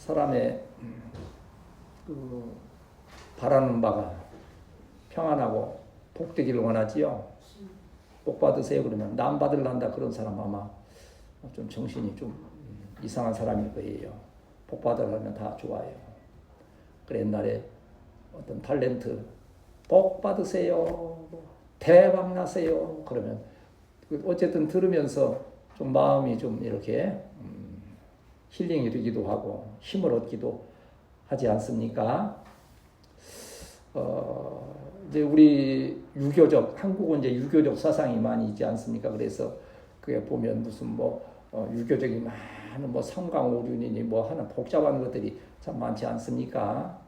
사람의 바라는 바가 평안하고 복되기를 원하지요. 복 받으세요 그러면 남 받을란다 그런 사람 아마 좀 정신이 좀 이상한 사람일 거예요. 복 받으려면 다 좋아요. 그래 옛날에 어떤 탤런트 복 받으세요, 대박 나세요 그러면 어쨌든 들으면서 좀 마음이 좀 이렇게 힐링이 되기도 하고 힘을 얻기도 하지 않습니까? 이제 우리 유교적 한국은 이제 유교적 사상이 많이 있지 않습니까? 그래서 그게 보면 무슨 유교적인 많은 삼강오륜이니 하는 복잡한 것들이 참 많지 않습니까?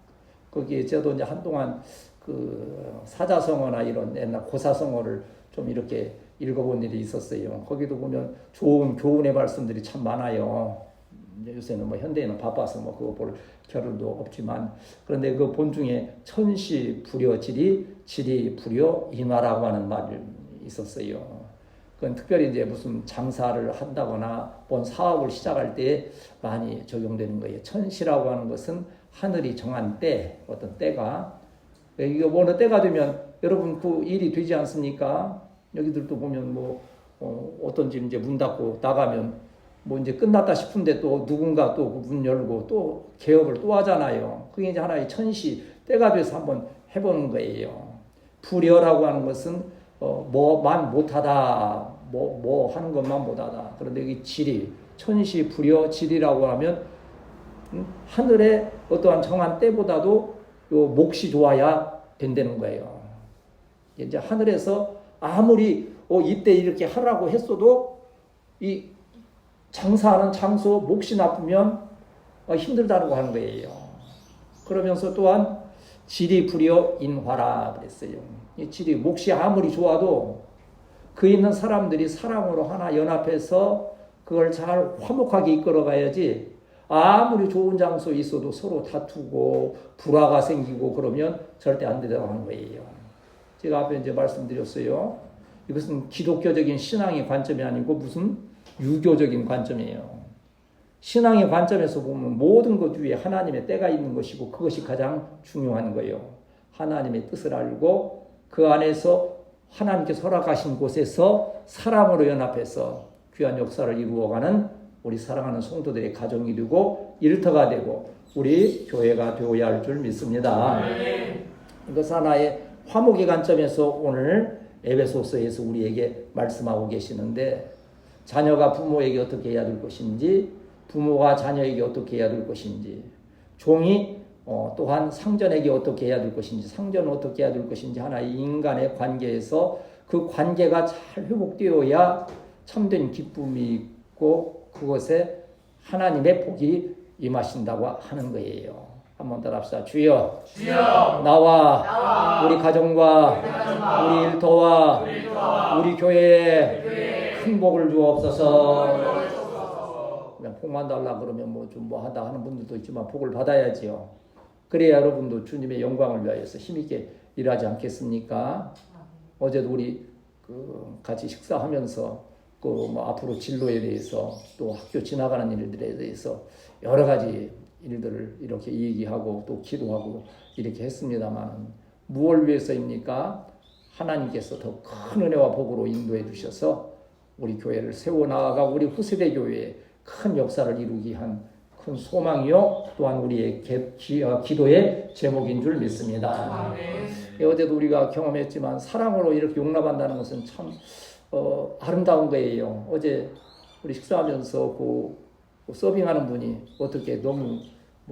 거기에 저도 이제 한동안 그 사자성어나 이런 옛날 고사성어를 좀 이렇게 읽어본 일이 있었어요. 거기도 보면 좋은 교훈의 말씀들이 참 많아요. 요새는 현대에는 바빠서 그거 볼 겨를도 없지만 그런데 그 본 중에 천시 불여 지리 불여 인화라고 하는 말이 있었어요. 그건 특별히 이제 무슨 장사를 한다거나 뭔 사업을 시작할 때 많이 적용되는 거예요. 천시라고 하는 것은 하늘이 정한 때, 어떤 때가 이거 어느 때가 되면 여러분 그 일이 되지 않습니까? 여기들도 보면 어떤 집 이제 문 닫고 나가면 이제 끝났다 싶은데 또 누군가 또 문 열고 또 개업을 또 하잖아요. 그게 이제 하나의 천시 때가 돼서 한번 해보는 거예요. 불여라고 하는 것은 뭐만 못하다, 뭐 하는 것만 못하다. 그런데 이 지리, 천시 불여 지리라고 하면 하늘의 어떠한 정한 때보다도 요 몫이 좋아야 된다는 거예요. 이제 하늘에서 아무리 이때 이렇게 하라고 했어도 이 장사하는 장소 몫이 나쁘면 힘들다고 하는 거예요. 그러면서 또한 지리 불여 인화라 그랬어요. 이 지리 몫이 아무리 좋아도 그 있는 사람들이 사랑으로 하나 연합해서 그걸 잘 화목하게 이끌어가야지 아무리 좋은 장소에 있어도 서로 다투고 불화가 생기고 그러면 절대 안 된다고 하는 거예요. 제가 앞에 이제 말씀드렸어요. 이것은 기독교적인 신앙의 관점이 아니고 무슨 유교적인 관점이에요. 신앙의 관점에서 보면 모든 것 위에 하나님의 때가 있는 것이고 그것이 가장 중요한 거예요. 하나님의 뜻을 알고 그 안에서 하나님께서 허락하신 곳에서 사람으로 연합해서 귀한 역사를 이루어가는 우리 사랑하는 성도들의 가정이 되고 일터가 되고 우리 교회가 되어야 할 줄 믿습니다. 이것 하나의 화목의 관점에서 오늘 에베소서에서 우리에게 말씀하고 계시는데 자녀가 부모에게 어떻게 해야 될 것인지 부모가 자녀에게 어떻게 해야 될 것인지 종이 또한 상전에게 어떻게 해야 될 것인지 상전은 어떻게 해야 될 것인지 하나의 인간의 관계에서 그 관계가 잘 회복되어야 참된 기쁨이 있고 그것에 하나님의 복이 임하신다고 하는 거예요. 한번 따라합시다. 주여, 나와 우리 가정과 우리 일터와 우리 교회에 큰 복을 주옵소서. 그냥 복만 달라 그러면 좀 하다 하는 분들도 있지만 복을 받아야지요. 그래야 여러분도 주님의 영광을 위하여서 힘있게 일하지 않겠습니까? 어제도 우리 같이 식사하면서 앞으로 진로에 대해서 또 학교 지나가는 일들에 대해서 여러 가지 일들을 이렇게 얘기하고 또 기도하고 이렇게 했습니다만 무엇을 위해서입니까? 하나님께서 더 큰 은혜와 복으로 인도해 주셔서 우리 교회를 세워나가고 우리 후세대 교회에 큰 역사를 이루기 한 큰 소망이요 또한 우리의 기도의 제목인 줄 믿습니다. 어제도 우리가 경험했지만 사랑으로 이렇게 용납한다는 것은 참 아름다운 거예요. 어제 우리 식사하면서 서빙하는 분이 어떻게 너무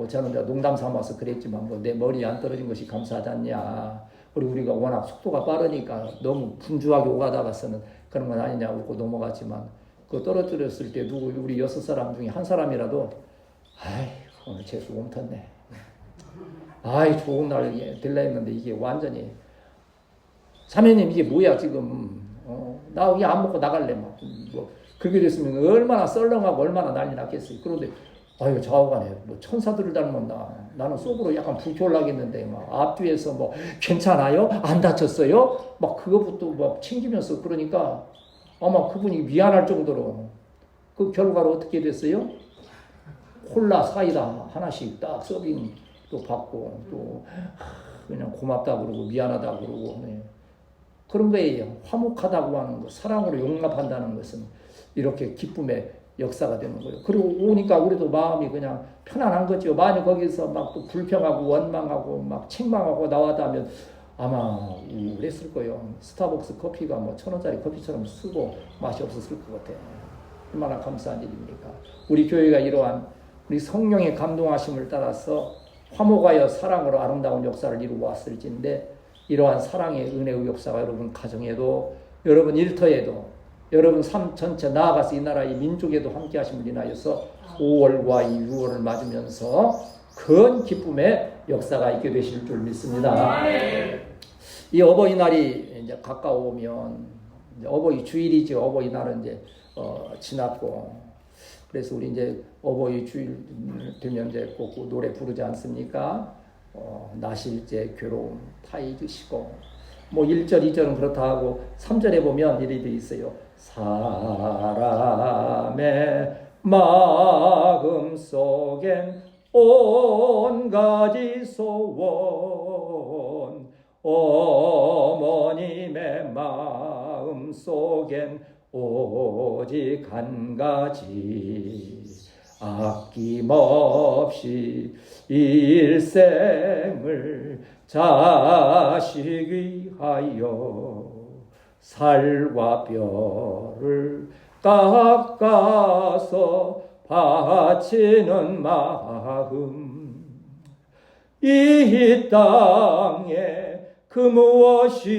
저는 농담 삼아서 그랬지만 내 머리에 안 떨어진 것이 감사하지 않냐. 우리가 워낙 속도가 빠르니까 너무 분주하게 오가다가서는 그런 건 아니냐고 넘어갔지만 떨어뜨렸을 때 우리 6사람 중에 한 사람이라도 오늘 재수 옮겼네. 좋은 날 될라 했는데 이게 완전히 사모님 이게 뭐야 지금 나 여기 안 먹고 나갈래 그렇게 됐으면 얼마나 썰렁하고 얼마나 난리 났겠어요. 그런데 좌우간에 천사들을 닮았나. 나는 속으로 약간 불쾌하겠는데 앞뒤에서 괜찮아요? 안 다쳤어요? 그거부터 챙기면서 그러니까 아마 그분이 미안할 정도로 그 결과로 어떻게 됐어요? 콜라 사이다 하나씩 딱 서빙도 받고 또 그냥 고맙다 그러고 미안하다 그러고 네. 그런 거예요. 화목하다고 하는 것, 사랑으로 용납한다는 것은 이렇게 기쁨의 역사가 되는 거예요. 그리고 오니까 우리도 마음이 그냥 편안한 거죠. 만약 거기서 막 또 불평하고 원망하고 막 책망하고 나왔다면 아마 우울했을 거예요. 스타벅스 커피가 뭐 1,000원짜리 커피처럼 쓰고 맛이 없었을 것 같아요. 얼마나 감사한 일입니까? 우리 교회가 이러한 우리 성령의 감동하심을 따라서 화목하여 사랑으로 아름다운 역사를 이루어왔을진데 이러한 사랑의 은혜의 역사가 여러분 가정에도 여러분 일터에도 여러분 삶 전체 나아가서 이 나라의 민족에도 함께 하심을 인하여서 5월과 이 6월을 맞으면서 큰 기쁨의 역사가 있게 되실 줄 믿습니다. 이 어버이날이 이제 가까워오면 이제 어버이 주일이죠. 어버이날은 이제 지났고 그래서 우리 이제 어버이 주일 되면 이제 꼭 노래 부르지 않습니까? 나실제 괴로움 타 잊으시고 뭐 1절 2절은 그렇다 하고 3절에 보면 이렇게 돼 있어요. 사람의 마음 속엔 온 가지 소원 어머님의 마음 속엔 오직 한 가지 아낌없이 일생을 자식 위하여 살과 뼈를 깎아서 바치는 마음 이 땅에 그 무엇이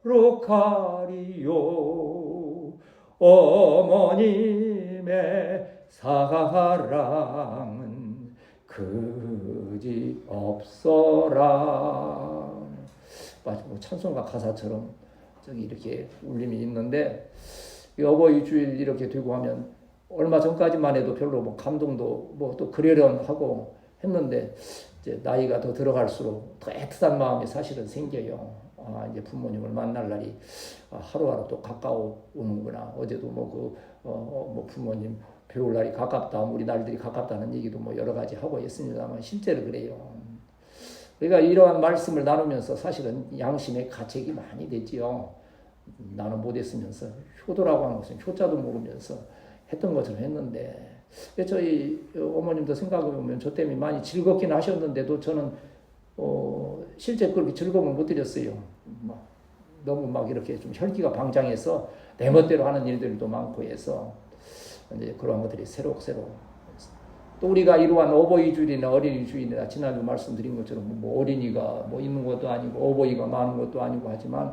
거룩하리요 어머님의 사랑은 그지 없어라. 마치 뭐 찬송가 가사처럼 저기 이렇게 울림이 있는데 이 어버이 주일 이렇게 되고 하면 얼마 전까지만 해도 별로 뭐 감동도 뭐 또 그러려하고 했는데 이제 나이가 더 들어갈수록 더 애틋한 마음이 사실은 생겨요. 아, 이제 부모님을 만날 날이 하루하루 또 가까워오는구나. 어제도 뭐 부모님 배울 날이 가깝다, 우리 날들이 가깝다는 얘기도 뭐 여러 가지 하고 있습니다만 실제로 그래요. 그러니까 이러한 말씀을 나누면서 사실은 양심의 가책이 많이 되지요. 나는 못했으면서 효도라고 하는 것은 효자도 모르면서 했던 것처럼 했는데 저희 어머님도 생각해보면 저 때문에 많이 즐겁긴 하셨는데도 저는 실제 그렇게 즐거움을 못 드렸어요. 너무 막 이렇게 좀 혈기가 방장해서 내 멋대로 하는 일들도 많고 해서 이제 그러한 것들이 새록새록 또 우리가 이러한 어버이 주일이나 어린이 주일이나 지난주 말씀드린 것처럼 뭐 어린이가 뭐 있는 것도 아니고 어버이가 많은 것도 아니고 하지만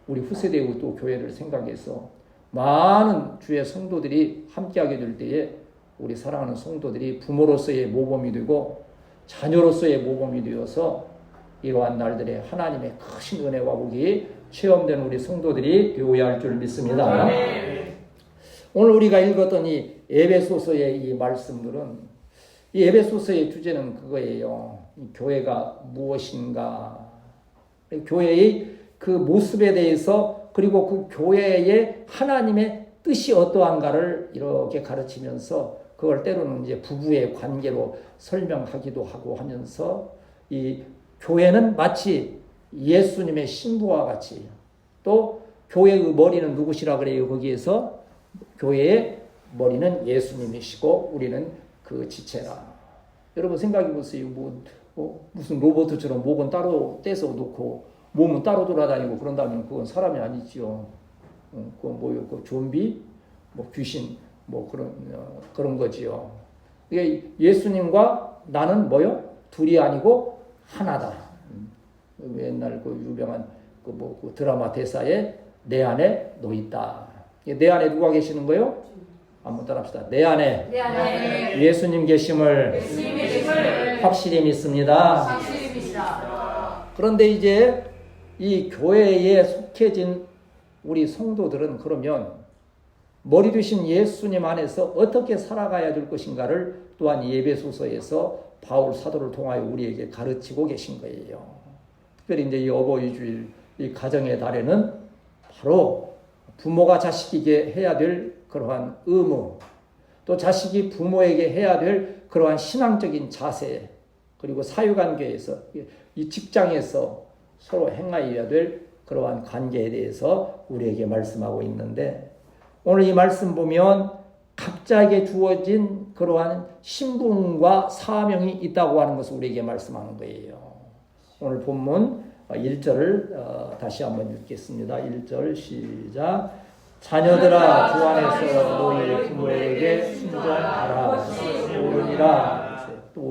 우리 후세대의 또 교회를 생각해서 많은 주의 성도들이 함께하게 될 때에 우리 사랑하는 성도들이 부모로서의 모범이 되고 자녀로서의 모범이 되어서 이러한 날들에 하나님의 크신 은혜와 복이 체험되는 우리 성도들이 되어야 할 줄 믿습니다. 오늘 우리가 읽었던 이 에베소서의 이 말씀들은 이 에베소서의 주제는 그거예요. 교회가 무엇인가, 교회의 그 모습에 대해서 그리고 그 교회의 하나님의 뜻이 어떠한가를 이렇게 가르치면서 그걸 때로는 이제 부부의 관계로 설명하기도 하고 하면서 이 교회는 마치 예수님의 신부와 같이 또 교회의 머리는 누구시라 그래요? 거기에서 교회의 머리는 예수님이시고 우리는 그 지체라. 여러분 생각해 보세요. 무슨 로봇처럼 목은 따로 떼서 놓고 몸은 따로 돌아다니고 그런다면 그건 사람이 아니지요. 그건 뭐요? 그 좀비, 뭐 귀신, 뭐 그런 거지요. 이게 예수님과 나는 뭐요? 둘이 아니고 하나다. 옛날 그 유명한 그 드라마 대사에 내 안에 너 있다. 내 안에 누가 계시는 거요? 한번 따라합시다. 내 안에 예수님 계심을 확실히 믿습니다. 그런데 이제 이 교회에 속해진 우리 성도들은 그러면 머리 되신 예수님 안에서 어떻게 살아가야 될 것인가를 또한 예배소서에서 바울 사도를 통하여 우리에게 가르치고 계신 거예요. 특별히 이제 이 어버이 주일 이 가정의 달에는 바로 부모가 자식에게 해야 될 그러한 의무, 또 자식이 부모에게 해야 될 그러한 신앙적인 자세, 그리고 사유관계에서, 이 직장에서 서로 행하여야 될 그러한 관계에 대해서 우리에게 말씀하고 있는데, 오늘 이 말씀 보면 각자에게 주어진 그러한 신분과 사명이 있다고 하는 것을 우리에게 말씀하는 거예요. 오늘 본문 1절을 다시 한번 읽겠습니다. 1절 시작. 자녀들아 주 안에서 너희 부모에게 순종하라. 옳으니라. 또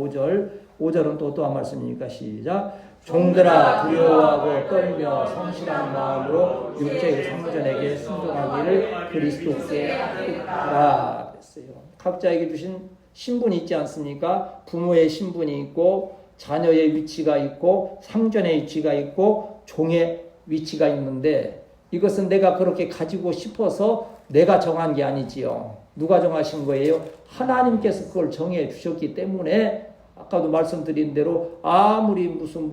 5절은 또 한 말씀이니까 시작. 종들아 두려워하고 떨며 성실한 마음으로 육체의 성전에게 순종하기를 그리스도께 하라 그랬어요. 각자에게 주신 신분이 있지 않습니까? 부모의 신분이 있고 자녀의 위치가 있고 상전의 위치가 있고 종의 위치가 있는데, 이것은 내가 그렇게 가지고 싶어서 내가 정한 게 아니지요. 누가 정하신 거예요? 하나님께서 그걸 정해 주셨기 때문에, 아까도 말씀드린 대로 아무리 무슨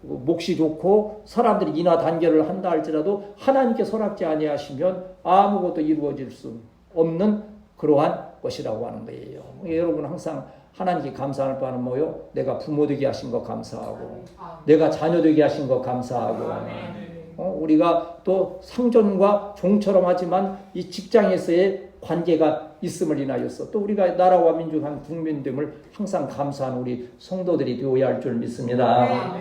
몫이 좋고 사람들이 인하 단결을 한다 할지라도 하나님께 허락지 아니하시면 아무것도 이루어질 수 없는 그러한 것이라고 하는 거예요. 여러분 항상 하나님께 감사할 바는 뭐요? 내가 부모 되게 하신 거 감사하고, 내가 자녀 되게 하신 거 감사하고, 우리가 또 상전과 종처럼 하지만 이 직장에서의 관계가 있음을 인하여서 또 우리가 나라와 민족한 국민됨을 항상 감사하는 우리 성도들이 되어야 할 줄 믿습니다.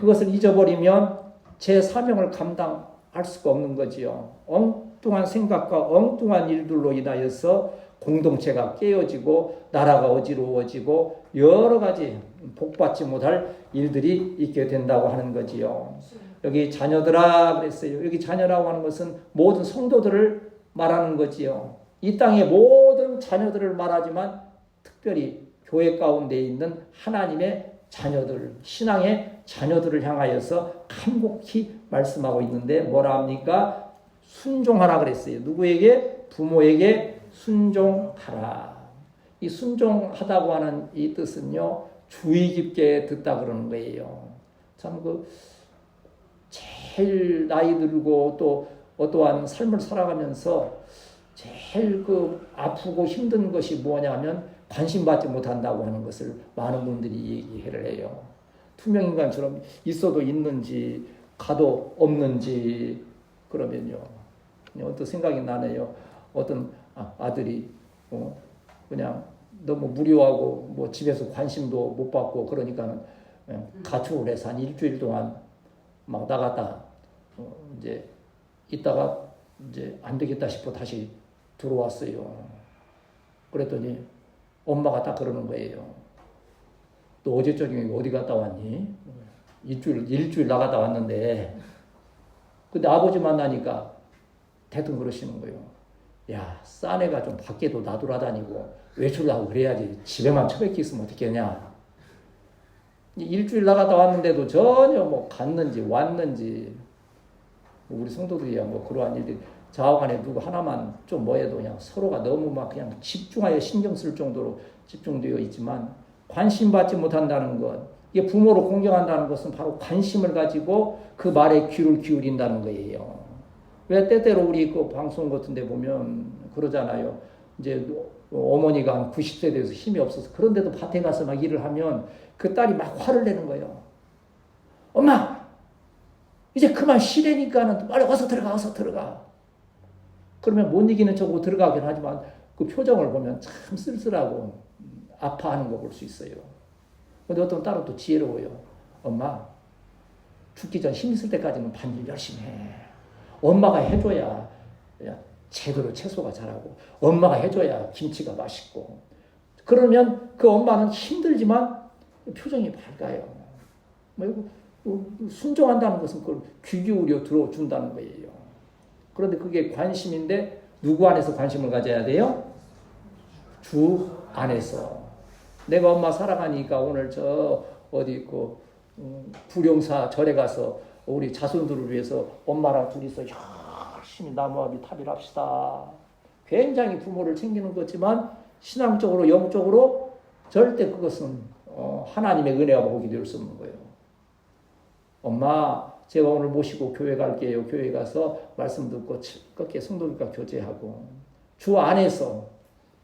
그것을 잊어버리면 제 사명을 감당할 수가 없는 거지요. 엉뚱한 생각과 엉뚱한 일들로 인하여서 공동체가 깨어지고 나라가 어지러워지고 여러 가지 복받지 못할 일들이 있게 된다고 하는 거지요. 여기 자녀들아 그랬어요. 여기 자녀라고 하는 것은 모든 성도들을 말하는 거지요. 이 땅의 모든 자녀들을 말하지만 특별히 교회 가운데 있는 하나님의 자녀들, 신앙의 자녀들을 향하여서 간곡히 말씀하고 있는데 뭐라 합니까? 순종하라 그랬어요. 누구에게? 부모에게 순종하라. 이 순종하다고 하는 이 뜻은요, 주의 깊게 듣다 그러는 거예요. 참 제일 나이 들고 또 어떠한 삶을 살아가면서 제일 아프고 힘든 것이 뭐냐면 관심받지 못한다고 하는 것을 많은 분들이 얘기를 해요. 투명인간처럼 있어도 있는지 가도 없는지. 그러면요 어떤 생각이 나네요. 어떤 아들이 그냥 너무 무료하고 집에서 관심도 못 받고 그러니까는 가출을 해서 한 일주일 동안 막 나갔다 이제 있다가 이제 안 되겠다 싶어 다시 들어왔어요. 그랬더니 엄마가 딱 그러는 거예요. 너 어제 저녁에 어디 갔다 왔니? 일주일 나갔다 왔는데. 근데 아버지 만나니까 대뜸 그러시는 거예요. 야, 싼 애가 좀 밖에도 나돌아다니고 외출하고 그래야지 집에만 처박혀 있으면 어떻겠냐. 일주일 나갔다 왔는데도 전혀 갔는지 왔는지, 우리 성도들이야 그러한 일들이 좌우간에 누구 하나만 좀 뭐해도 그냥 서로가 너무 그냥 집중하여 신경 쓸 정도로 집중되어 있지만 관심 받지 못한다는 것, 이게 부모로 공경한다는 것은 바로 관심을 가지고 그 말에 귀를 기울인다는 거예요. 왜 때때로 우리 방송 같은 데 보면 그러잖아요. 이제 어머니가 한 90세 돼서 힘이 없어서 그런데도 밭에 가서 막 일을 하면 그 딸이 막 화를 내는 거예요. 엄마! 이제 그만 쉬려니까는 빨리 어서 들어가. 그러면 못 이기는 척하고 들어가긴 하지만 그 표정을 보면 참 쓸쓸하고 아파하는 거 볼 수 있어요. 근데 어떤 딸은 또 지혜로워요. 엄마, 죽기 전 힘 있을 때까지는 반일 열심히 해. 엄마가 해줘야 제대로 채소가 자라고, 엄마가 해줘야 김치가 맛있고, 그러면 그 엄마는 힘들지만 표정이 밝아요. 순종한다는 것은 그걸 귀 기울여 들어준다는 거예요. 그런데 그게 관심인데 누구 안에서 관심을 가져야 돼요? 주 안에서. 내가 엄마 사랑하니까 오늘 부룡사 절에 가서 우리 자손들을 위해서 엄마랑 둘이서 열심히 나무아비 탑일 합시다. 굉장히 부모를 챙기는 거지만 신앙적으로 영적으로 절대 그것은 하나님의 은혜가 보기 될 수 없는 거예요. 엄마, 제가 오늘 모시고 교회 갈게요. 교회 가서 말씀 듣고 꺾게 성도들과 교제하고 주 안에서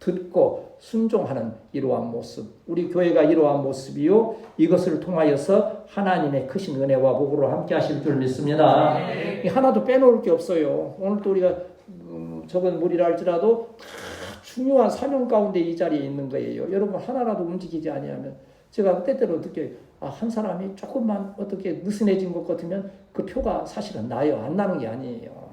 듣고 순종하는 이러한 모습, 우리 교회가 이러한 모습이요, 이것을 통하여서 하나님의 크신 은혜와 복으로 함께 하실 줄 믿습니다. 하나도 빼놓을 게 없어요. 오늘도 우리가 적은 무리라 할지라도 다 중요한 사명 가운데 이 자리에 있는 거예요. 여러분 하나라도 움직이지 아니하면, 제가 때때로 느껴요. 한 사람이 조금만 어떻게 느슨해진 것 같으면 그 표가 사실은 나요. 안 나는 게 아니에요.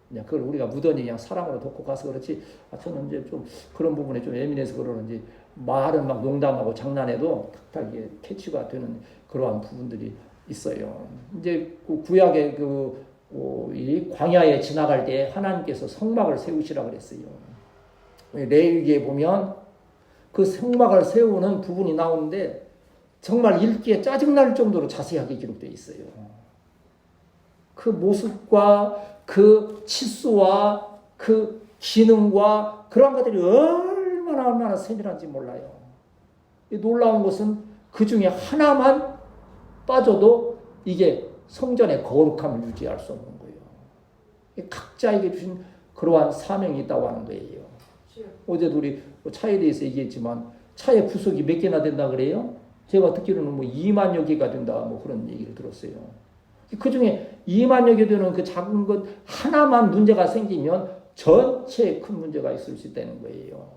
그냥 그걸 우리가 무던히 그냥 사랑으로 돕고 가서 그렇지, 저는 이제 좀 그런 부분에 좀 예민해서 그러는지 말은 막 농담하고 장난해도 탁탁 이게 캐치가 되는 그러한 부분들이 있어요. 이제 그 구약의 이 광야에 지나갈 때 하나님께서 성막을 세우시라 그랬어요. 레위기에 보면 그 성막을 세우는 부분이 나오는데 정말 읽기에 짜증날 정도로 자세하게 기록되어 있어요. 그 모습과 그 치수와 그 기능과 그런 것들이 얼마나 세밀한지 몰라요. 놀라운 것은 그 중에 하나만 빠져도 이게 성전의 거룩함을 유지할 수 없는 거예요. 각자에게 주신 그러한 사명이 있다고 하는 거예요. 어제도 우리 차에 대해서 얘기했지만 차의 부속이 몇 개나 된다 그래요? 제가 듣기로는 2만여 개가 된다 그런 얘기를 들었어요. 그 중에 2만여 개 되는 그 작은 것 하나만 문제가 생기면 전체에 큰 문제가 있을 수 있다는 거예요.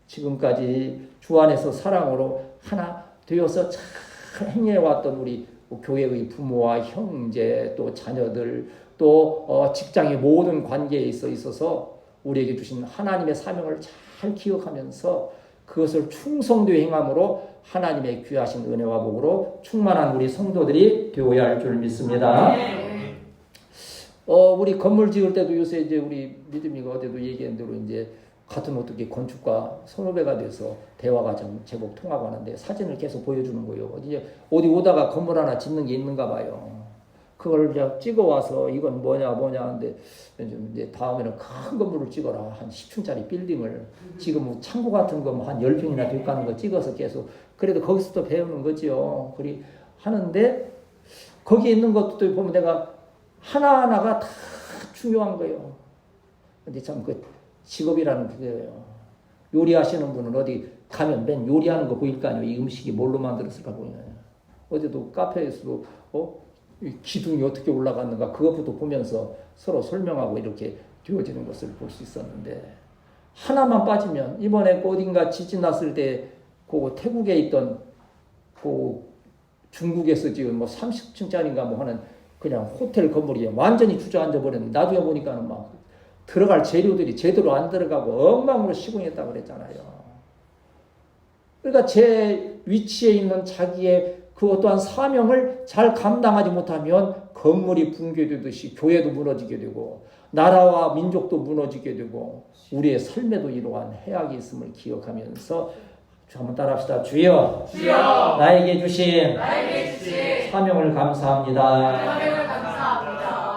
지금까지 주 안에서 사랑으로 하나 되어서 잘 행해왔던 우리 교회의 부모와 형제 또 자녀들 또 직장의 모든 관계에 있어서 우리에게 주신 하나님의 사명을 잘 기억하면서 그것을 충성되이 행함으로 하나님의 귀하신 은혜와 복으로 충만한 우리 성도들이 되어야 할 줄 믿습니다. 우리 건물 지을 때도 요새 이제 우리 믿음이가 어제도 얘기한 대로 이제 같은 어떻게 건축가 선후배가 돼서 대화가 좀 제법 통하고 하는데 사진을 계속 보여주는 거예요. 어디 오다가 건물 하나 짓는 게 있는가 봐요. 그걸 이제 찍어 와서 이건 뭐냐 하는데 이제 다음에는 큰 건물을 찍어라. 한 10층짜리 빌딩을. 지금 창고 같은 거 한 10평이나 될까는 거 찍어서 계속. 그래도 거기서 또 배우는 거죠. 그리 하는데 거기 있는 것도 보면 내가 하나하나가 다 중요한 거예요. 근데 참 그 직업이라는 그게요. 요리하시는 분은 어디 가면 맨 요리하는 거 보일 거 아니에요. 이 음식이 뭘로 만들었을까 보이나요. 어제도 카페에서도 이 기둥이 어떻게 올라갔는가 그것부터 보면서 서로 설명하고 이렇게 되어지는 것을 볼 수 있었는데, 하나만 빠지면 이번에 어딘가 지진 났을 때 그 태국에 있던 그 중국에서 지금 30층짜리인가 하는 그냥 호텔 건물이 완전히 주저앉아 버렸는데 나중에 보니까는 막 들어갈 재료들이 제대로 안 들어가고 엉망으로 시공했다고 그랬잖아요. 그러니까 제 위치에 있는 자기의 그 어떠한 사명을 잘 감당하지 못하면 건물이 붕괴되듯이 교회도 무너지게 되고 나라와 민족도 무너지게 되고 우리의 삶에도 이러한 해악이 있음을 기억하면서 한번 따라합시다. 주여, 나에게 주신 사명을 감사합니다.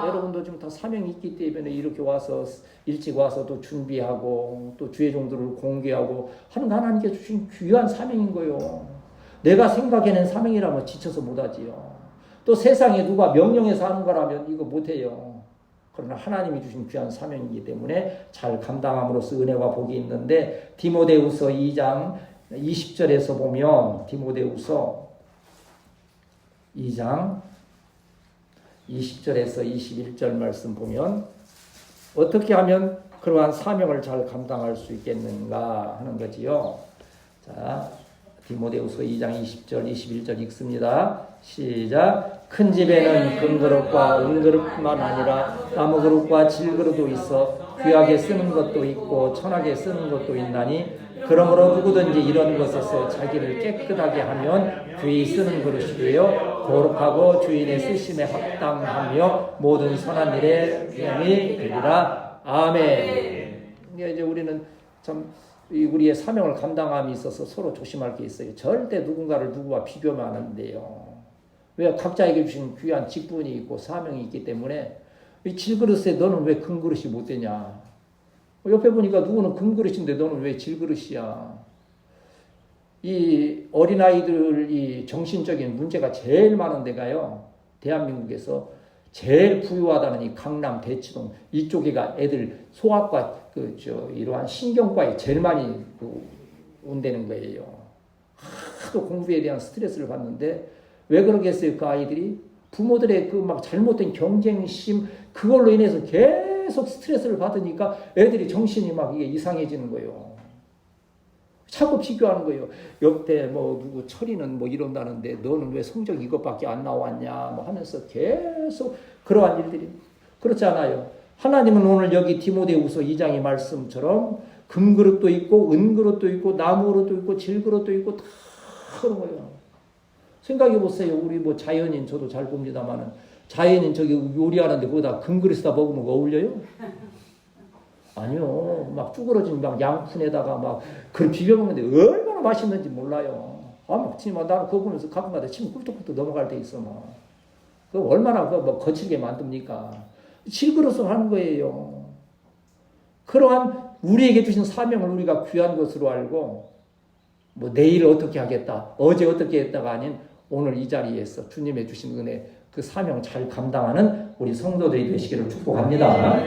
여러분도 지금 다 사명이 있기 때문에 이렇게 와서 일찍 와서 또 준비하고 또 주의 종들을 공개하고 하는 하나님께 주신 귀한 사명인 거예요. 내가 생각해낸 사명이라면 지쳐서 못하지요. 또 세상에 누가 명령해서 하는 거라면 이거 못해요. 그러나 하나님이 주신 귀한 사명이기 때문에 잘 감당함으로써 은혜와 복이 있는데, 디모데후서 2장 20절에서 보면 디모데후서 2장 20절에서 21절 말씀 보면 어떻게 하면 그러한 사명을 잘 감당할 수 있겠는가 하는 거지요. 자, 디모데후서 2장 20절 21절 읽습니다. 시작. 큰 집에는 금그릇과 은그릇뿐만 아니라 나무그릇과 질그릇도 있어 귀하게 쓰는 것도 있고 천하게 쓰는 것도 있나니, 그러므로 누구든지 이런 것에서 자기를 깨끗하게 하면 귀히 쓰는 그릇이 되어 거룩하고 주인의 쓰심에 합당하며 모든 선한 일에 힘이 되리라. 아멘. 이제 우리는 참 우리의 사명을 감당함이 있어서 서로 조심할 게 있어요. 절대 누군가를 누구와 비교하면 안 돼요. 왜? 각자에게 주신 귀한 직분이 있고 사명이 있기 때문에. 이 질그릇에 너는 왜 금그릇이 못 되냐? 옆에 보니까 누구는 금그릇인데 너는 왜 질그릇이야? 이 어린아이들이 정신적인 문제가 제일 많은 데가요, 대한민국에서 제일 부유하다는 이 강남 대치동 이쪽에가 애들 소아과 이러한 신경과에 제일 많이 온다는 거예요. 하도 공부에 대한 스트레스를 받는데 왜 그러겠어요? 그 아이들이 부모들의 그 막 잘못된 경쟁심 그걸로 인해서 계속 스트레스를 받으니까 애들이 정신이 막 이게 이상해지는 거예요. 자꾸 비교하는 거예요. 옆에 뭐 누구 철이는 뭐 이런다는데 너는 왜 성적 이것밖에 안 나왔냐 뭐 하면서 계속 그러한 일들이 그렇지 않아요. 하나님은 오늘 여기 디모데후서 2장의 말씀처럼 금그릇도 있고 은그릇도 있고 나무그릇도 있고 질그릇도 있고 다 그런 거예요. 생각해 보세요. 우리 뭐 자연인 저도 잘 봅니다만은 자연인 저기 요리하는데 거기다 금그릇에다 먹으면 어울려요? 아니요. 막 쭈그러진 막 양푼에다가 막 그걸 비벼 먹는데 얼마나 맛있는지 몰라요. 막 정말 나는 그거 보면서 가끔가다 침 꿀떡꿀떡 넘어갈 때 있어 막. 그 얼마나 뭐 거칠게 만듭니까? 질그릇을 하는 거예요. 그러한 우리에게 주신 사명을 우리가 귀한 것으로 알고 뭐 내일 어떻게 하겠다, 어제 어떻게 했다가 아닌 오늘 이 자리에서 주님의 주신 은혜 그 사명 잘 감당하는 우리 성도들이 되시기를 축복합니다.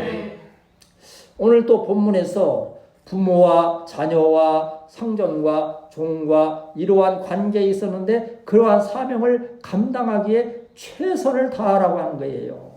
오늘 또 본문에서 부모와 자녀와 상전과 종과 이러한 관계에 있었는데 그러한 사명을 감당하기에 최선을 다하라고 하는 거예요.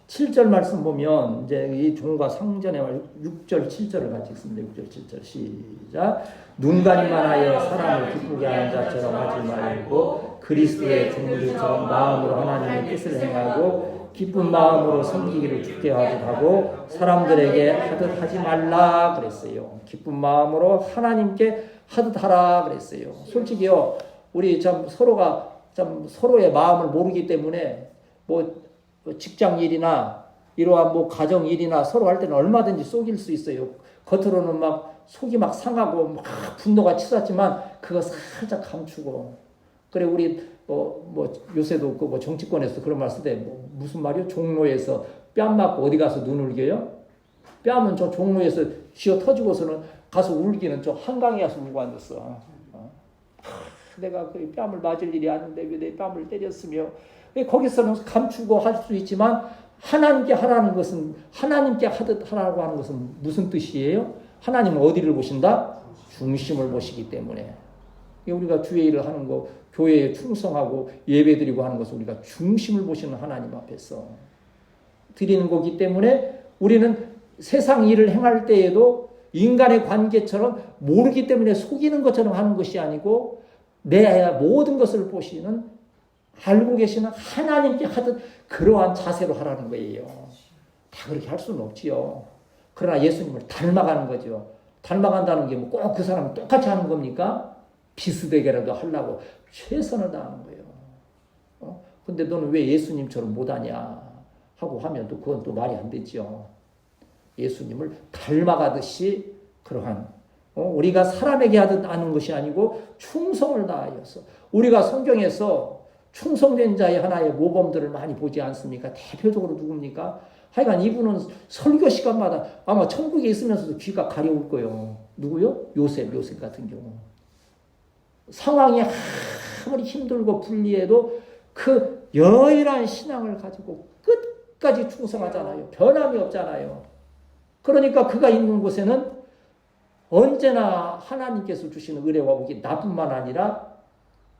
7절 말씀 보면 이제 이 종과 상전의 말 6절 7절을 같이 읽습니다. 6절 7절 시작. 눈가리만 하여 사람을 기쁘게 하는 자처럼 하지 말고 그리스도의 종들처럼 마음으로 하나님의 뜻을 행하고 기쁜 마음으로 섬기기를 주께 하고 사람들에게 하듯 하지 말라 그랬어요. 기쁜 마음으로 하나님께 하듯 하라 그랬어요. 솔직히요, 우리 참 서로가 참 서로의 마음을 모르기 때문에 뭐 직장 일이나 이러한 뭐 가정 일이나 서로 할 때는 얼마든지 속일 수 있어요. 겉으로는 막 속이 막 상하고 막 분노가 치솟지만 그거 살짝 감추고 그래 우리 뭐 요새도 그 뭐 정치권에서 그런 말 쓰대 뭐 무슨 말이요? 종로에서 뺨 맞고 어디 가서 눈 울겨요? 뺨은 저 종로에서 쥐어 터지고서는 가서 울기는 저 한강에 가서 울고 앉았어. 내가 그 뺨을 맞을 일이 아닌데 왜 내 뺨을 때렸으며 거기서는 감추고 할 수 있지만 하나님께 하라는 것은 하나님께 하듯 하라고 하는 것은 무슨 뜻이에요? 하나님은 어디를 보신다? 중심을 보시기 때문에 우리가 주의 일을 하는 거 교회에 충성하고 예배드리고 하는 것은 우리가 중심을 보시는 하나님 앞에서 드리는 거기 때문에 우리는 세상 일을 행할 때에도 인간의 관계처럼 모르기 때문에 속이는 것처럼 하는 것이 아니고 내 모든 것을 보시는 알고 계시는 하나님께 하듯 그러한 자세로 하라는 거예요. 다 그렇게 할 수는 없지요. 그러나 예수님을 닮아가는 거죠. 닮아간다는 게 뭐 꼭 그 사람은 똑같이 하는 겁니까? 비슷하게라도 하려고 최선을 다하는 거예요. 근데 너는 왜 예수님처럼 못하냐 하고 하면 또 그건 또 말이 안 되죠. 예수님을 닮아가듯이 그러한 우리가 사람에게 하듯 하는 것이 아니고 충성을 다하여서 우리가 성경에서 충성된 자의 하나의 모범들을 많이 보지 않습니까? 대표적으로 누굽니까? 하여간 이분은 설교 시간마다 아마 천국에 있으면서도 귀가 가려울 거예요. 누구요? 요셉 같은 경우. 상황이 아무리 힘들고 불리해도 그 여일한 신앙을 가지고 끝까지 충성하잖아요. 변함이 없잖아요. 그러니까 그가 있는 곳에는 언제나 하나님께서 주시는 은혜와 복이 나뿐만 아니라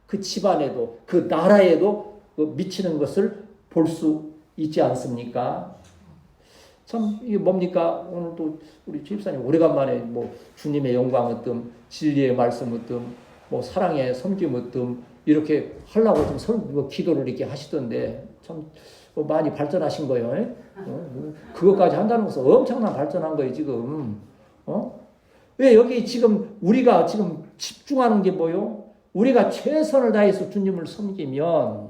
그 집안에도 그 나라에도 미치는 것을 볼 수 있지 않습니까? 참 이게 뭡니까? 오늘 또 우리 집사님 오래간만에 뭐 주님의 영광 어뜸, 진리의 말씀 어뜸, 뭐 사랑의 섬김 어뜸 이렇게 하려고 좀 기도를 이렇게 하시던데 참 많이 발전하신 거예요. 그것까지 한다는 것은 엄청난 발전한 거예요 지금. 왜 여기 지금 우리가 지금 집중하는 게 뭐요? 우리가 최선을 다해서 주님을 섬기면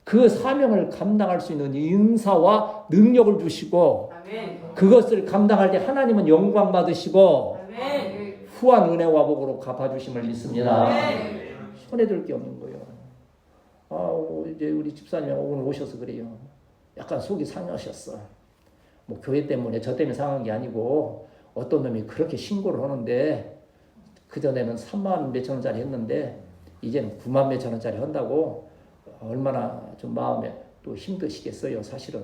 그 사명을 감당할 수 있는 은사와 능력을 주시고 아멘. 그것을 감당할 때 하나님은 영광 받으시고 아멘. 후한 은혜와 복으로 갚아주심을 믿습니다. 아멘. 손해들 게 없는 거예요. 이제 우리 집사님 오늘 오셔서 그래요. 약간 속이 상하셨어. 뭐 교회 때문에 저 때문에 상한 게 아니고 어떤 놈이 그렇게 신고를 하는데 그전에는 3만 몇천 원짜리 했는데 이제는 9만 몇천 원짜리 한다고 얼마나 좀 마음에 또 힘드시겠어요. 사실은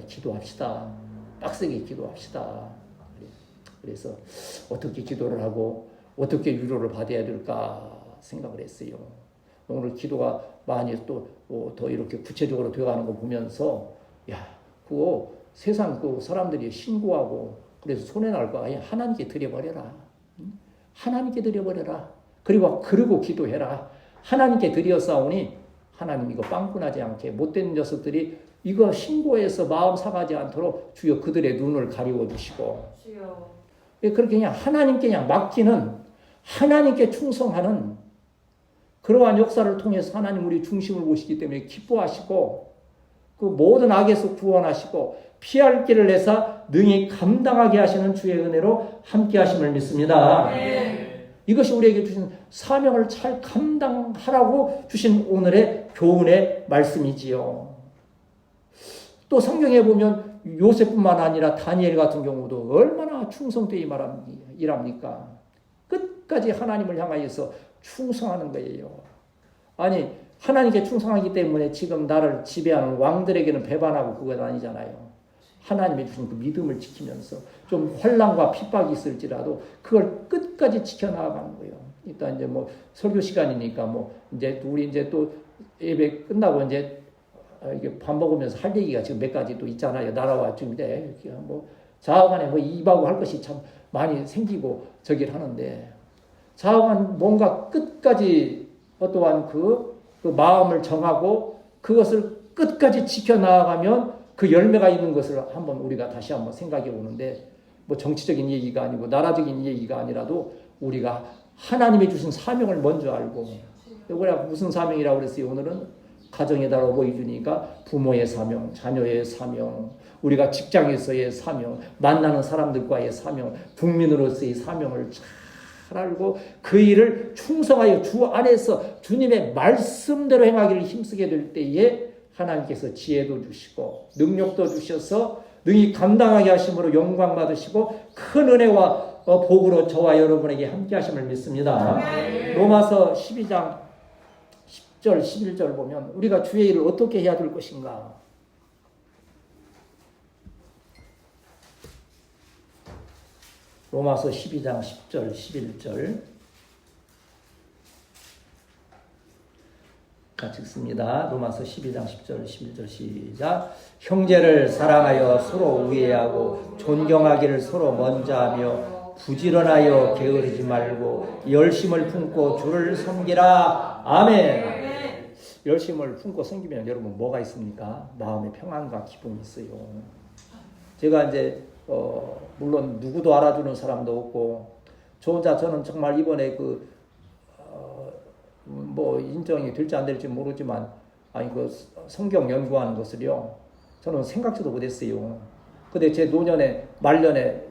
기도합시다. 빡세게 기도합시다. 그래서 어떻게 기도를 하고 어떻게 위로를 받아야 될까 생각을 했어요. 오늘 기도가 많이 또 더 이렇게 구체적으로 되어가는 거 보면서 야, 그거 세상 그 사람들이 신고하고 그래서 손해 날 거 아니 하나님께 드려버려라. 하나님께 드려버려라. 그리고 기도해라. 하나님께 드렸사오니 하나님 이거 빵꾸나지 않게 못된 녀석들이 이거 신고해서 마음 상하지 않도록 주여 그들의 눈을 가리워 주시고 그렇게 그냥 하나님께 그냥 맡기는 하나님께 충성하는 그러한 역사를 통해서 하나님 우리 중심을 보시기 때문에 기뻐하시고 그 모든 악에서 구원하시고 피할 길을 내사 능히 감당하게 하시는 주의 은혜로 함께 하심을 믿습니다. 네. 이것이 우리에게 주신 사명을 잘 감당하라고 주신 오늘의 교훈의 말씀이지요. 또 성경에 보면 요셉뿐만 아니라 다니엘 같은 경우도 얼마나 충성되이 일합니까? 끝까지 하나님을 향하여서 충성하는 거예요. 아니 하나님께 충성하기 때문에 지금 나를 지배하는 왕들에게는 배반하고 그건 아니잖아요. 하나님이 주신 그 믿음을 지키면서 좀 혼란과 핍박이 있을지라도 그걸 끝까지 지켜나가는 거예요. 일단 이제 뭐 설교 시간이니까 뭐 이제 우리 이제 또 예배 끝나고 이제 이게 밥 먹으면서 할 얘기가 지금 몇 가지 또 있잖아요. 나라와 중대 뭐 좌우간에 뭐 입하고 할 것이 참 많이 생기고 저기를 하는데 좌우간 뭔가 끝까지 어떠한 그 마음을 정하고 그것을 끝까지 지켜나가면 그 열매가 있는 것을 한번 우리가 다시 한번 생각해 보는데 뭐 정치적인 얘기가 아니고 나라적인 얘기가 아니라도 우리가 하나님이 주신 사명을 먼저 알고 우리가 무슨 사명이라고 그랬어요? 오늘은 가정의 달 어버이 주니까 부모의 사명, 자녀의 사명, 우리가 직장에서의 사명, 만나는 사람들과의 사명, 국민으로서의 사명을 잘 알고 그 일을 충성하여 주 안에서 주님의 말씀대로 행하기를 힘쓰게 될 때에 하나님께서 지혜도 주시고 능력도 주셔서 능히 감당하게 하심으로 영광 받으시고 큰 은혜와 복으로 저와 여러분에게 함께 하심을 믿습니다. 로마서 12장 10절 11절 보면 우리가 주의 일을 어떻게 해야 될 것인가. 로마서 12장 10절 11절 같이 읽습니다. 로마서 12장 10절 11절 시작. 형제를 사랑하여 서로 우애하고 존경하기를 서로 먼저 하며 부지런하여 게으르지 말고 열심을 품고 주를 섬기라. 아멘. 열심을 품고 섬기면 여러분 뭐가 있습니까? 마음의 평안과 기쁨이 있어요. 제가 이제 물론 누구도 알아주는 사람도 없고 저 혼자 저는 정말 이번에 뭐 인정이 될지 안 될지 모르지만 그 성경 연구하는 것을요 저는 생각지도 못했어요. 근데 제 노년에 말년에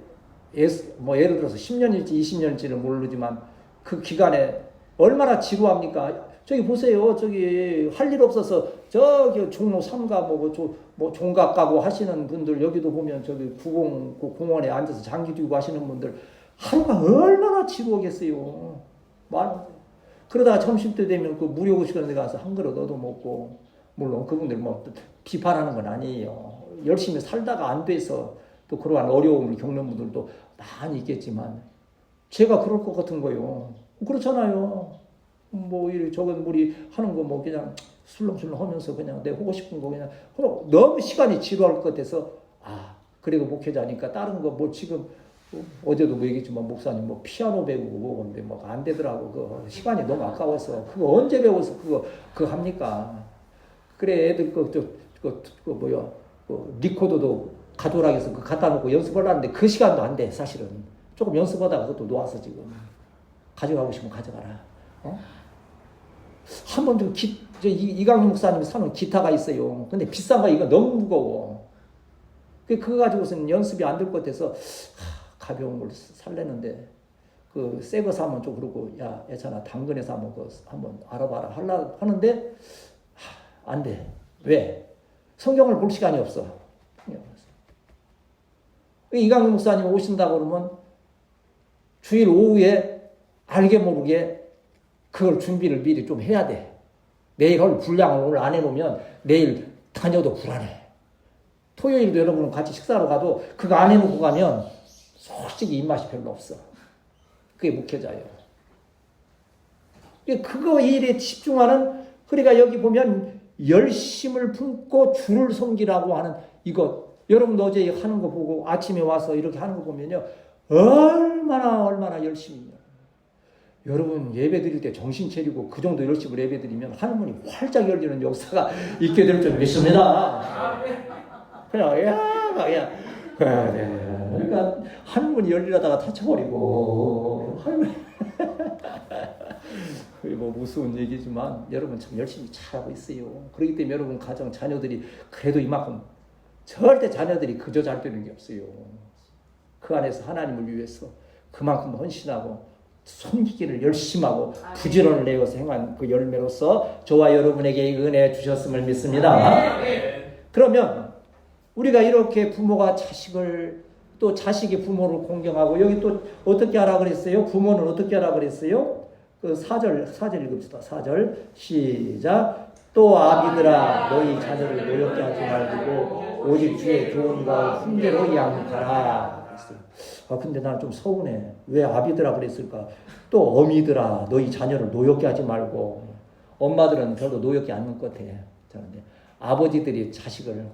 뭐 예를 들어서 10년일지 20년일지는 모르지만 그 기간에 얼마나 지루합니까? 저기 보세요. 저기 할 일 없어서 저기 종로 3가 뭐 종각 가고 하시는 분들 여기도 보면 저기 공원에 앉아서 장기 들고 하시는 분들 하루가 얼마나 지루하겠어요. 그러다가 점심때 되면 그 무료급식원에 가서 한 그릇 얻어먹고 물론 그분들 뭐 비판하는 건 아니에요. 열심히 살다가 안 돼서 또 그러한 어려움을 겪는 분들도 많이 있겠지만 제가 그럴 것 같은 거예요. 그렇잖아요. 뭐 저건 우리 하는 거 뭐 그냥 술렁술렁 하면서 그냥 내 하고 싶은 거 그냥 너무 시간이 지루할 것 같아서 그래도 목회자니까 다른 거 뭐 지금 어제도 뭐 얘기했지만 목사님 뭐 피아노 배우고 뭐 근데 뭐 안 되더라고. 그 시간이 너무 아까워서 그거 언제 배워서 그거 합니까? 그래 애들 리코더도 가져오라고 그 갖다 놓고 연습하려는데 그 시간도 안 돼. 사실은 조금 연습하다가 그것도 놓아서 지금 가져가고 싶으면 가져가라. 한 번 좀 이강민 목사님이 사는 기타가 있어요. 근데 비싼 거 이거 너무 무거워. 그거 가지고서는 연습이 안 될 것 같아서 가벼운 걸 살려는데 그 새 거 사면 좀 그러고 야 예찬아 당근에서 한번 알아봐라 하는데 안 돼. 왜? 성경을 볼 시간이 없어. 이강민 목사님 오신다고 그러면 주일 오후에 알게 모르게 그걸 준비를 미리 좀 해야 돼. 내일 할 분량을 오늘 안 해놓으면 내일 다녀도 불안해. 토요일도 여러분 같이 식사로 가도 그거 안 해놓고 가면 솔직히 입맛이 별로 없어. 그게 묵혀져요. 그거 일에 집중하는, 그러니까 여기 보면 열심을 품고 주를 섬기라고 하는 이거, 여러분도 어제 하는 거 보고 아침에 와서 이렇게 하는 거 보면요, 얼마나 열심히. 여러분 예배 드릴 때 정신 차리고 그 정도 열심을 예배 드리면 하늘문이 활짝 열리는 역사가 있게 될 줄 믿습니다. 그냥 야 그러니까 하늘문이 열리려다가 닫혀버리고 뭐 무서운 얘기지만 여러분 참 열심히 잘하고 있어요. 그렇기 때문에 여러분 가정 자녀들이 그래도 이만큼, 절대 자녀들이 그저 잘 되는 게 없어요. 그 안에서 하나님을 위해서 그만큼 헌신하고 섬기기를 열심히 하고 부지런을 내어서 행한 그 열매로서 저와 여러분에게 은혜 주셨음을 믿습니다. 그러면 우리가 이렇게 부모가 자식을, 또 자식이 부모를 공경하고, 여기 또 어떻게 하라 그랬어요? 부모는 어떻게 하라 그랬어요? 그 4절 읽읍시다. 4절 시작. 또 아비들아 너희 자녀를 노엽게 하지 말고 오직 주의 교훈과 훈계로 양육하라. 근데 나는 좀 서운해. 왜 아비들아 그랬을까? 또 어미들아 너희 자녀를 노엽게 하지 말고. 엄마들은 별로 노엽게 않는 것 같아. 그런데 아버지들이 자식을,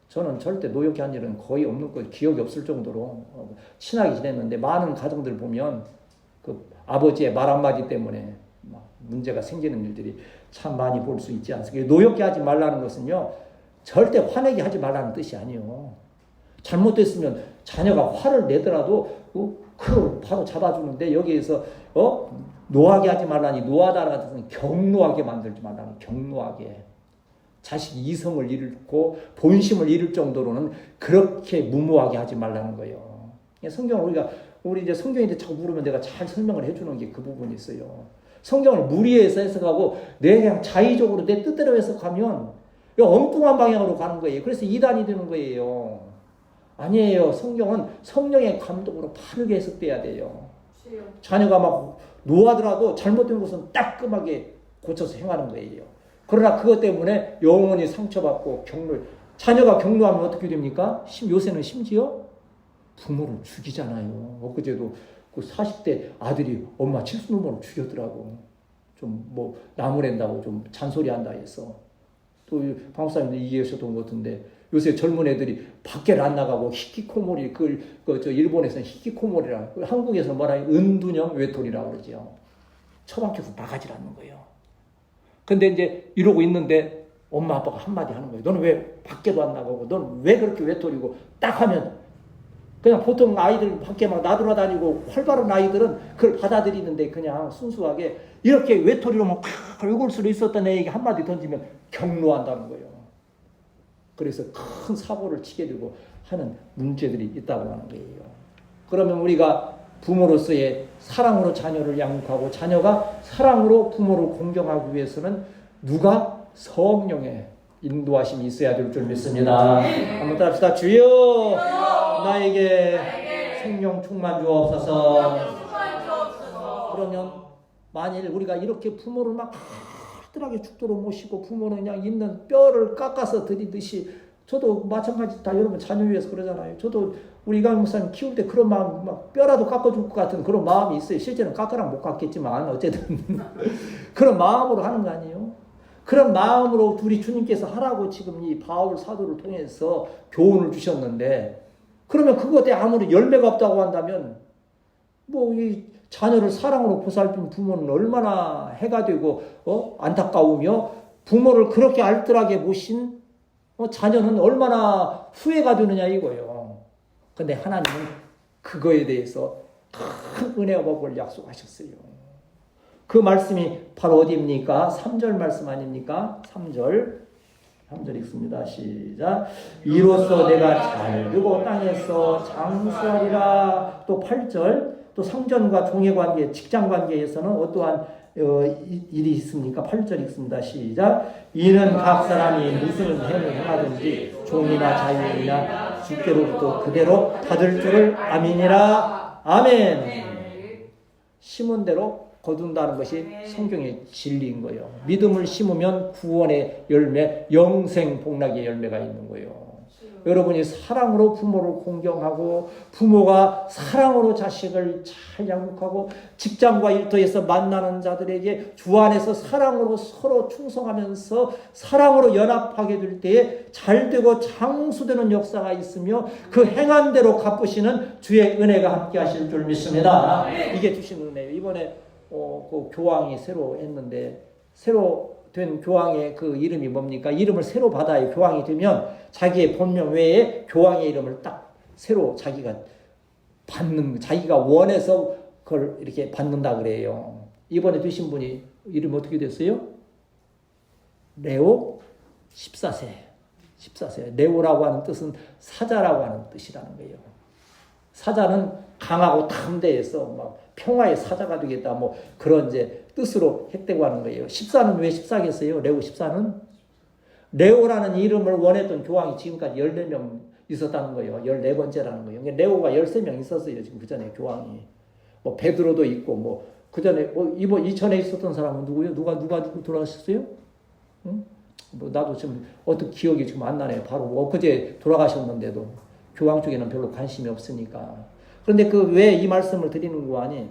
저는 절대 노엽게 한 일은 거의 없는 것, 기억이 없을 정도로 친하게 지냈는데, 많은 가정들 보면 그 아버지의 말 한마디 때문에 문제가 생기는 일들이 참 많이 볼 수 있지 않습니까? 노엽게 하지 말라는 것은요, 절대 화내게 하지 말라는 뜻이 아니에요. 잘못됐으면 자녀가 화를 내더라도 그걸 바로 잡아주는데, 여기에서 노하게 하지 말라니, 노하다라는 뜻은 경노하게 만들지 말라니, 경노하게. 자식이 이성을 잃고 본심을 잃을 정도로는 그렇게 무모하게 하지 말라는 거예요. 성경을 우리 이제 성경인데 자꾸 물으면 내가 잘 설명을 해주는 게 그 부분이 있어요. 성경을 무리해서 해석하고 내 그냥 자의적으로 내 뜻대로 해석하면 엉뚱한 방향으로 가는 거예요. 그래서 이단이 되는 거예요. 아니에요. 성경은 성령의 감독으로 바르게 해석돼야 돼요. 자녀가 막 노하더라도 잘못된 것은 따끔하게 고쳐서 행하는 거예요. 그러나 그것 때문에 영원히 상처받고 자녀가 경노하면 어떻게 됩니까? 요새는 심지어 부모를 죽이잖아요. 엊그제도 그 40대 아들이 엄마 칠순부모를 죽였더라고. 좀 뭐 나무랜다고 좀 잔소리한다 해서. 또 방사님도 이해하셨던 것 같은데, 요새 젊은 애들이 밖에 안 나가고 히키코모리, 저 일본에서는 히키코모리라, 한국에서 말하는 은둔형 외톨이라고 그러죠. 처박혀서 나가질 않는 거예요. 근데 이제 이러고 있는데 엄마 아빠가 한마디 하는 거예요. 너는 왜 밖에도 안 나가고, 너는 왜 그렇게 외톨이고, 딱 하면 그냥 보통 아이들 밖에 막 나돌아다니고 활발한 아이들은 그걸 받아들이는데, 그냥 순수하게 이렇게 외톨이로 막 얼굴 수로 있었던 애에게 한마디 던지면 경노한다는 거예요. 그래서 큰 사고를 치게 되고 하는 문제들이 있다고 하는 거예요. 그러면 우리가 부모로서의 사랑으로 자녀를 양육하고 자녀가 사랑으로 부모를 공경하기 위해서는 누가? 성령의 인도하심이 있어야 될 줄 믿습니다. 한번 따라합시다. 주여 나에게 성령 충만 주옵소서. 그러면 만일 우리가 이렇게 부모를 막 하늘하게 죽도록 모시고, 부모는 그냥 있는 뼈를 깎아서 드리듯이, 저도 마찬가지 다 여러분 자녀 위해서 그러잖아요. 저도 우리 이강 목사님 키울 때 그런 마음, 막 뼈라도 깎아줄 것 같은 그런 마음이 있어요. 실제는 깎으랑 못 깎겠지만 어쨌든 그런 마음으로 하는 거 아니에요? 그런 마음으로 우리 주님께서 하라고 지금 이 바울 사도를 통해서 교훈을 주셨는데, 그러면 그것에 아무리 열매가 없다고 한다면 뭐 이 자녀를 사랑으로 보살핀 부모는 얼마나 해가 되고 안타까우며, 부모를 그렇게 알뜰하게 모신 자녀는 얼마나 후회가 되느냐 이거예요. 근데 하나님은 그거에 대해서 큰 은혜와 복을 약속하셨어요. 그 말씀이 바로 어디입니까? 3절 말씀 아닙니까? 3절 읽습니다. 시작. 이로써 내가 잘되고 땅에서 장수하리라. 또 8절, 또 성전과 종의 관계, 직장 관계에서는 어떠한 일이 있습니까? 8절 읽습니다. 시작. 이는 각 사람이 무슨 행을 행하든지 종이나 자유이나 주께로부터 그대로 받을 줄을 아미니라. 아멘. 심은 대로 거둔다는 것이 성경의 진리인 거예요. 믿음을 심으면 구원의 열매, 영생 복락의 열매가 있는 거예요. 여러분이 사랑으로 부모를 공경하고 부모가 사랑으로 자식을 잘 양육하고 직장과 일터에서 만나는 자들에게 주 안에서 사랑으로 서로 충성하면서 사랑으로 연합하게 될 때에 잘되고 장수되는 역사가 있으며 그 행한 대로 갚으시는 주의 은혜가 함께 하실 줄 믿습니다. 이게 주신 은혜예요. 이번에 그 교황이 새로 했는데 새로 된 교황의 그 이름이 뭡니까? 이름을 새로 받아요. 교황이 되면 자기의 본명 외에 교황의 이름을 딱 새로 자기가 자기가 원해서 그걸 이렇게 받는다 그래요. 이번에 되신 분이 이름 어떻게 됐어요? 레오 14세. 14세. 레오라고 하는 뜻은 사자라고 하는 뜻이라는 거예요. 사자는 강하고 담대해서 막 평화의 사자가 되겠다 뭐 그런 이제 뜻으로 했다고 하는 거예요. 14는 왜 14겠어요? 레오 14는 레오라는 이름을 원했던 교황이 지금까지 14명 있었다는 거예요. 14번째라는 거예요. 레오가 13명 있었어요. 지금 그 전에 교황이. 뭐 베드로도 있고 뭐 그 전에 이번 이전에 있었던 사람은 누구예요? 누가 돌아가셨어요? 응? 뭐 나도 지금 어떤 기억이 지금 안 나네요. 바로 뭐 엊그제 돌아가셨는데도 교황 쪽에는 별로 관심이 없으니까. 그런데 그 왜 이 말씀을 드리는 거 아니?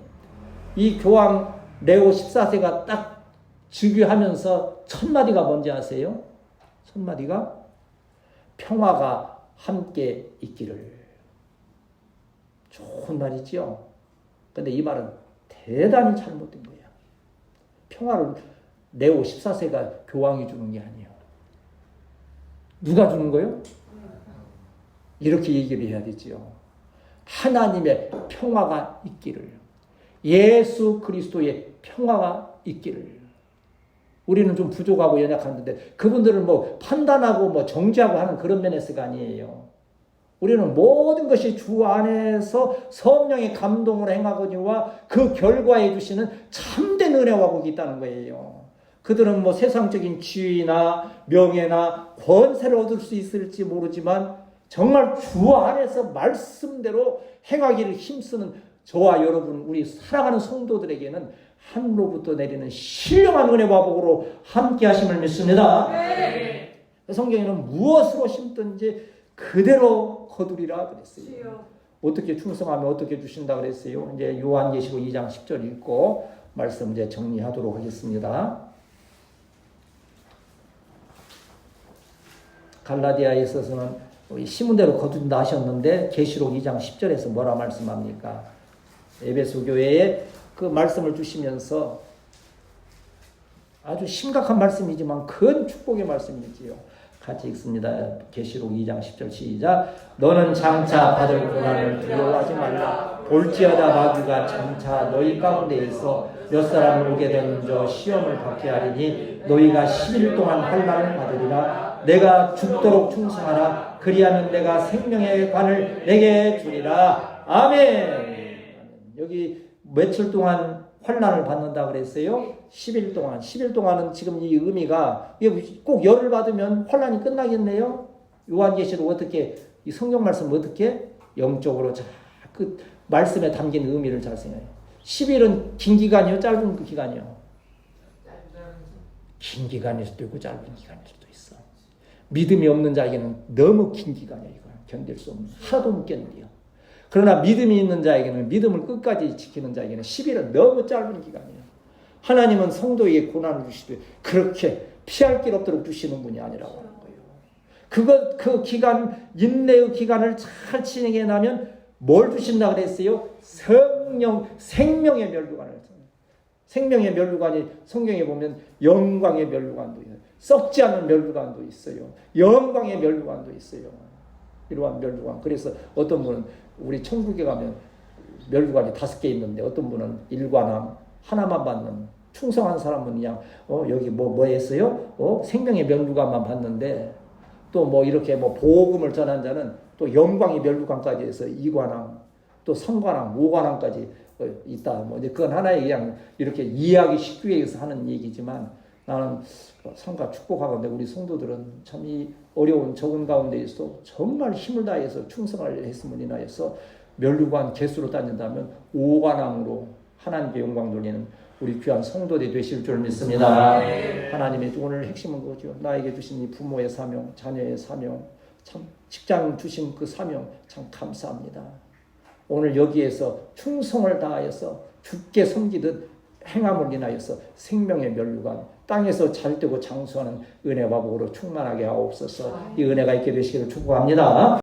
이 교황 레오 14세가 딱 즉위하면서 첫 마디가 뭔지 아세요? 첫 마디가 평화가 함께 있기를. 좋은 말이지요. 근데 이 말은 대단히 잘못된 거야. 평화를 레오 14세가 교황이 주는 게 아니에요. 누가 주는 거예요? 이렇게 얘기를 해야 되지요. 하나님의 평화가 있기를. 예수 그리스도의 평화가 있기를. 우리는 좀 부족하고 연약한데 그분들은 뭐 판단하고 뭐 정죄하고 하는 그런 면에서가 아니에요. 우리는 모든 것이 주 안에서 성령의 감동으로 행하거니와 그 결과에 주시는 참된 은혜와 복이 있다는 거예요. 그들은 뭐 세상적인 지위나 명예나 권세를 얻을 수 있을지 모르지만 정말 주 안에서 말씀대로 행하기를 힘쓰는 저와 여러분 우리 사랑하는 성도들에게는 하늘로부터 내리는 신령한 은혜와 복으로 함께 하심을 믿습니다. 네. 성경에는 무엇으로 심든지 그대로 거두리라 그랬어요. 어떻게 충성하면 어떻게 주신다 그랬어요. 이제 요한계시록 2장 10절 읽고 말씀 이제 정리하도록 하겠습니다. 갈라디아에 있어서는 심은 대로 거둔다 하셨는데 계시록 2장 10절에서 뭐라 말씀합니까? 에베소 교회에 그 말씀을 주시면서 아주 심각한 말씀이지만 큰 축복의 말씀이지요. 같이 읽습니다. 계시록 2장 10절 시작. 너는 장차 받을 고난을 두려워하지 말라. 볼지어다 마귀가 장차 너희 가운데에서 몇 사람을 오게 되는 저 시험을 받게 하리니 너희가 10일 동안 환난을 받으리라. 내가 죽도록 충성하라. 그리하면 내가 생명의 관을 내게 주리라. 아멘. 여기 며칠 동안 환난을 받는다 그랬어요? 10일 동안. 10일 동안은 지금 이 의미가 꼭 열을 받으면 환난이 끝나겠네요? 요한계시록 어떻게 이 성경 말씀 어떻게 영적으로 그 말씀에 담긴 의미를 잘 생각해요. 10일은 긴 기간이요? 짧은 기간이요? 긴 기간일 수도 있고 짧은 기간일 수도 있어. 믿음이 없는 자에게는 너무 긴 기간이에요. 이거 견딜 수 없는. 하나도 못 견뎌요. 그러나 믿음이 있는 자에게는 믿음을 끝까지 지키는 자에게는 10일은 너무 짧은 기간이에요. 하나님은 성도에게 고난을 주시되 그렇게 피할 길 없도록 주시는 분이 아니라고 하는 거예요. 그 기간, 인내의 기간을 잘 지내게 나면 뭘 주신다 그랬어요? 생명의 멸류관을. 생명의 멸류관이 성경에 보면 영광의 멸류관도 있어요. 썩지 않은 멸류관도 있어요. 영광의 멸류관도 있어요. 이러한 멸류관. 그래서 어떤 분은 우리 천국에 가면 멸류관이 5개 있는데 어떤 분은 일관함 하나만 받는 충성한 사람은 그냥 여기 뭐 했어요? 생명의 멸류관만 받는데 또 뭐 이렇게 뭐 복음을 전한 자는 또 영광의 멸류관까지 해서 2관왕 또 3관왕 5관왕까지 있다. 뭐 이제 그건 하나의 그냥 이렇게 이해하기 쉽게 위해서 하는 얘기지만 나는 삼가 축복하건대 우리 성도들은 참 이 어려운 적은 가운데에서 정말 힘을 다해서 충성을 했음을 인하여서 멸류관 개수로 따진다면 5관왕으로 하나님께 영광 돌리는 우리 귀한 성도들이 되실 줄 믿습니다. 하나님의 오늘 핵심은 뭐죠? 나에게 주신 이 부모의 사명, 자녀의 사명, 참 직장 주신 그 사명 참 감사합니다. 오늘 여기에서 충성을 다하여서 주께 섬기듯 행함을 인하여서 생명의 면류관 땅에서 잘되고 장수하는 은혜와 복으로 충만하게 하옵소서. 이 은혜가 있게 되시기를 축복합니다.